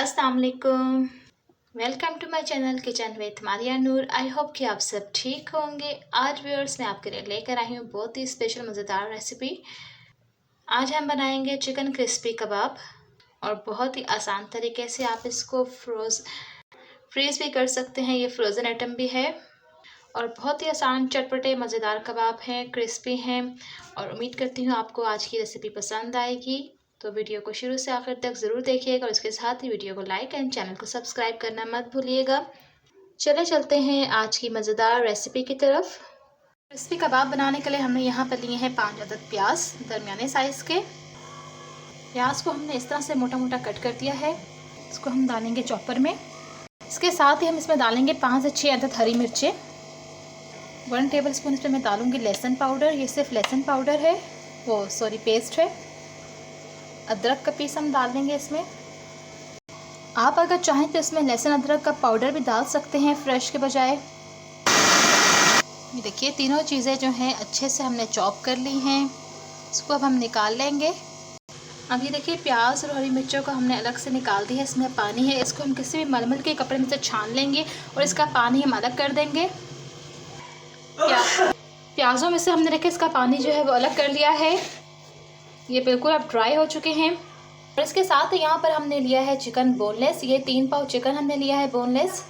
अस्सलाम वालेकुम। Welcome to my channel kitchen with Maria Noor. I hope कि आप सब ठीक होंगे। आज व्यूअर्स मैं आपके लिए लेकर आई हूँ बहुत ही स्पेशल मज़ेदार रेसिपी। आज हम बनाएंगे चिकन क्रिस्पी कबाब और बहुत ही आसान तरीके से आप इसको फ्रीज़ भी कर सकते हैं। ये फ्रोज़न आइटम भी है और बहुत ही आसान चटपटे मज़ेदार कबाब हैं, क्रिस्पी हैं और उम्मीद करती हूँ आपको आज की रेसिपी पसंद आएगी। तो वीडियो को शुरू से आखिर तक ज़रूर देखिएगा और इसके साथ ही वीडियो को लाइक एंड चैनल को सब्सक्राइब करना मत भूलिएगा। चलते हैं आज की मज़ेदार रेसिपी की तरफ। क्रिस्पी कबाब बनाने के लिए हमने यहाँ पर लिए हैं 5 अदद प्याज, दरमियाने साइज़ के। प्याज को हमने इस तरह से मोटा मोटा कट कर दिया है। इसको हम डालेंगे चॉपर में। इसके साथ ही हम इसमें डालेंगे 5 से 6 अदद हरी मिर्चें। 1 टेबल स्पून इसमें मैं डालूँगी लहसुन पाउडर। ये सिर्फ लहसुन पाउडर है, पेस्ट है। अदरक का पीस हम डाल देंगे इसमें। आप अगर चाहें तो इसमें लहसुन अदरक का पाउडर भी डाल सकते हैं फ्रेश के बजाय। ये देखिए तीनों चीज़ें जो हैं अच्छे से हमने चॉप कर ली हैं। इसको अब हम निकाल लेंगे। अब ये देखिए प्याज और हरी मिर्चों को हमने अलग से निकाल दिया है। इसमें पानी है, इसको हम किसी भी मलमल के कपड़े में से छान लेंगे और इसका पानी हम अलग कर देंगे। प्याज़ों में से हमने देखिए इसका पानी जो है वो अलग कर लिया है। ये बिल्कुल अब ड्राई हो चुके हैं। और इसके साथ यहाँ पर हमने लिया है चिकन बोनलेस। ये 3 पाव चिकन हमने लिया है बोनलेस।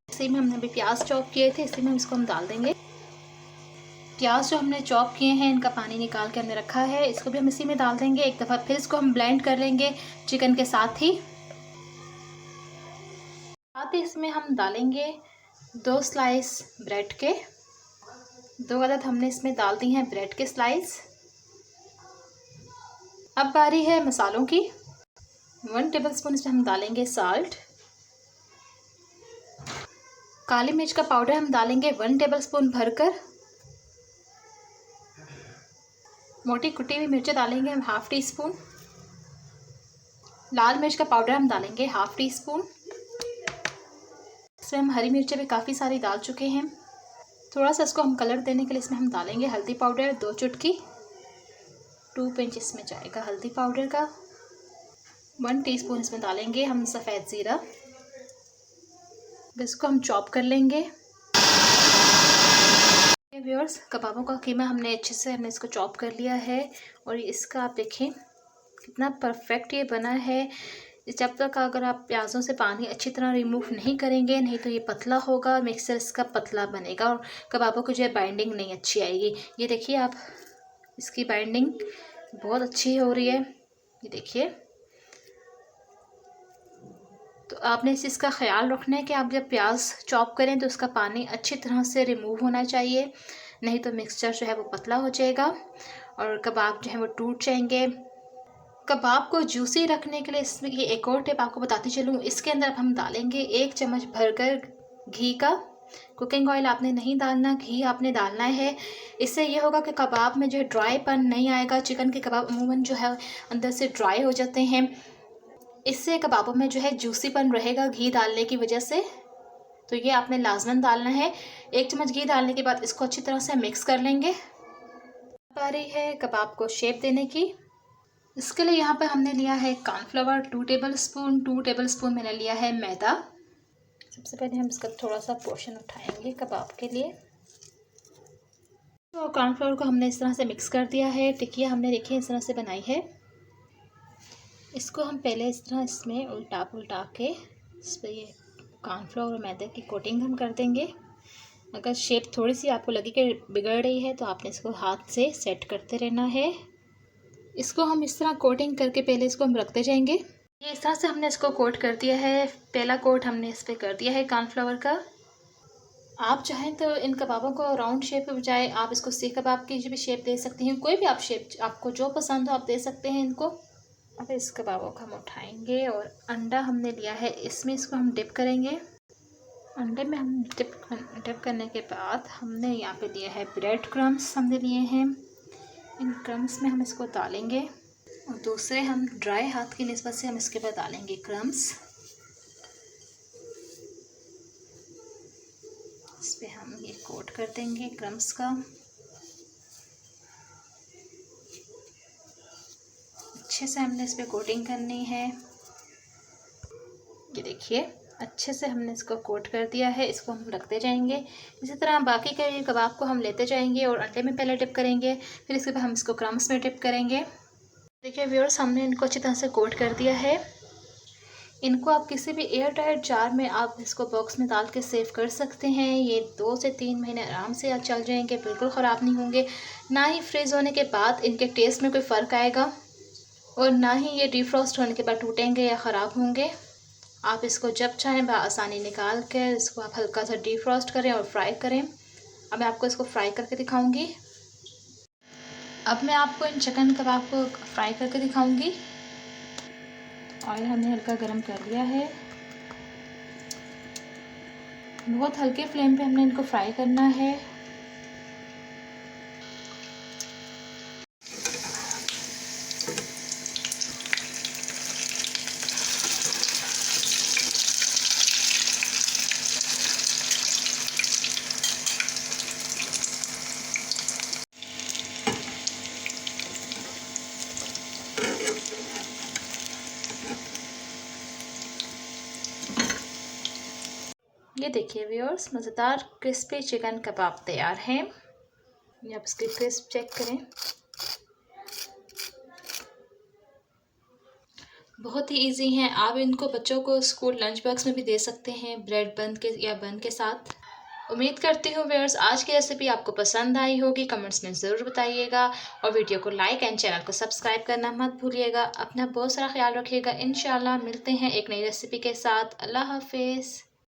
इसी में हमने अभी प्याज चॉप किए थे, इसी में इसको हम डाल देंगे। प्याज जो हमने चॉप किए हैं इनका पानी निकाल के हमने रखा है, इसको भी हम इसी में डाल देंगे। एक दफ़ा फिर इसको हम ब्लेंड कर लेंगे चिकन के साथ ही इसमें हम डालेंगे 2 स्लाइस ब्रेड के। 2 अदद हमने इसमें डाल दी हैं ब्रेड के स्लाइस। अब बारी है मसालों की। 1 टेबल स्पून इसमें हम डालेंगे साल्ट। काली मिर्च का पाउडर हम डालेंगे 1 टेबल स्पून भरकर। मोटी कुटी हुई मिर्चें डालेंगे हम 1/2 टी स्पून। लाल मिर्च का पाउडर हम डालेंगे 1/2 टी स्पून। इसमें हम हरी मिर्चें भी काफ़ी सारी डाल चुके हैं। थोड़ा सा इसको हम कलर देने के लिए इसमें हम डालेंगे हल्दी पाउडर 2 चुटकी। 2 पिंच इसमें जाएगा हल्दी पाउडर का। 1 टीस्पून इसमें डालेंगे हम सफ़ेद ज़ीरा। इसको हम चॉप कर लेंगे। व्यूअर्स कबाबों का कीमा हमने अच्छे से इसको चॉप कर लिया है और इसका आप देखें कितना परफेक्ट ये बना है। जब तक अगर आप प्याज़ों से पानी अच्छी तरह रिमूव नहीं करेंगे नहीं तो ये पतला होगा, मिक्सर इसका पतला बनेगा और कबाबों की जो है बाइंडिंग नहीं अच्छी आएगी। ये देखिए आप, इसकी बाइंडिंग बहुत अच्छी हो रही है। ये देखिए, तो आपने इस चीज़ का ख्याल रखना है कि आप जब प्याज चॉप करें तो उसका पानी अच्छी तरह से रिमूव होना चाहिए, नहीं तो मिक्सचर जो है वो पतला हो जाएगा और कबाब जो है वो टूट जाएंगे। कबाब को जूसी रखने के लिए इसमें ये एक और टिप आपको बताती चलूँ। इसके अंदर अब हम डालेंगे 1 चम्मच भरकर घी का। कुकिंग ऑयल आपने नहीं डालना, घी आपने डालना है। इससे ये होगा कि कबाब में जो है ड्राईपन नहीं आएगा। चिकन के कबाब अमूमन जो है अंदर से ड्राई हो जाते हैं, इससे कबाबों में जो है जूसीपन रहेगा घी डालने की वजह से। तो ये आपने लाजमन डालना है। 1 चम्मच घी डालने के बाद इसको अच्छी तरह से मिक्स कर लेंगे। बारी है कबाब को शेप देने की। इसके लिए यहाँ पर हमने लिया है कॉर्नफ्लावर 2 टेबल स्पून मैंने लिया है मैदा। सबसे पहले हम इसका थोड़ा सा पोर्शन उठाएंगे कबाब के लिए। तो कॉर्नफ्लावर को हमने इस तरह से मिक्स कर दिया है। टिकिया हमने देखिए इस तरह से बनाई है। इसको हम पहले इस तरह इसमें उल्टा पुल्टा के इस पर ये कॉर्नफ्लावर और मैदे की कोटिंग हम कर देंगे। अगर शेप थोड़ी सी आपको लगे कि बिगड़ रही है तो आपने इसको हाथ से सेट करते रहना है। इसको हम इस तरह कोटिंग करके पहले इसको हम रखते जाएंगे। ये इस तरह से हमने इसको कोट कर दिया है। पहला कोट हमने इस पर कर दिया है कॉर्नफ्लावर का। आप चाहें तो इन कबाबों को राउंड शेप के बजाय आप इसको सीख कबाब की भी शेप दे सकती हैं। कोई भी आप शेप आपको जो पसंद हो आप दे सकते हैं इनको। अब इस कबाबों को हम उठाएंगे और अंडा हमने लिया है, इसमें इसको हम डिप करेंगे। अंडे में हम डिप करने के बाद हमने यहाँ पे लिया है ब्रेड क्रम्स हमने लिए हैं। इन क्रम्स में हम इसको डालेंगे और दूसरे हम ड्राई हाथ की निस्बत से हम इसके बाद डालेंगे क्रम्स। इस पर हम ये कोट कर देंगे क्रम्स का। अच्छे से हमने इस पर कोटिंग करनी है। देखिए अच्छे से हमने इसको कोट कर दिया है। इसको हम रखते जाएंगे। इसी तरह बाकी के कबाब को हम लेते जाएंगे और अंडे में पहले डिप करेंगे, फिर इसके बाद हम इसको क्रम्स में डिप करेंगे। देखिए व्यूअर्स, हमने इनको अच्छी तरह से कोट कर दिया है। इनको आप किसी भी एयर टाइट जार में आप इसको बॉक्स में डाल के सेव कर सकते हैं। ये 2 से 3 महीने आराम से चल जाएंगे, बिल्कुल ख़राब नहीं होंगे। ना ही फ्रीज़ होने के बाद इनके टेस्ट में कोई फ़र्क आएगा और ना ही ये डिफ्रॉस्ट होने के बाद टूटेंगे या ख़राब होंगे। आप इसको जब चाहें आसानी निकाल कर इसको आप हल्का सा डिफ्रॉस्ट करें और फ्राई करें। अब मैं आपको इसको फ्राई करके दिखाऊंगी। अब मैं आपको इन चिकन कबाब को फ्राई करके दिखाऊंगी। ऑयल हमने हल्का गरम कर लिया है। बहुत हल्के फ्लेम पे हमने इनको फ्राई करना है। ये देखिए व्यूअर्स, मज़ेदार क्रिस्पी चिकन कबाब तैयार हैं। ये आप इसकी क्रिस्प चेक करें। बहुत ही इजी हैं। आप इनको बच्चों को स्कूल लंच बॉक्स में भी दे सकते हैं, ब्रेड बन के या बन के साथ। उम्मीद करती हूँ व्यूअर्स आज की रेसिपी आपको पसंद आई होगी। कमेंट्स में ज़रूर बताइएगा और वीडियो को लाइक एंड चैनल को सब्सक्राइब करना मत भूलिएगा। अपना बहुत सारा ख्याल रखिएगा। इंशाल्लाह मिलते हैं एक नई रेसिपी के साथ। अल्लाह हाफिज़।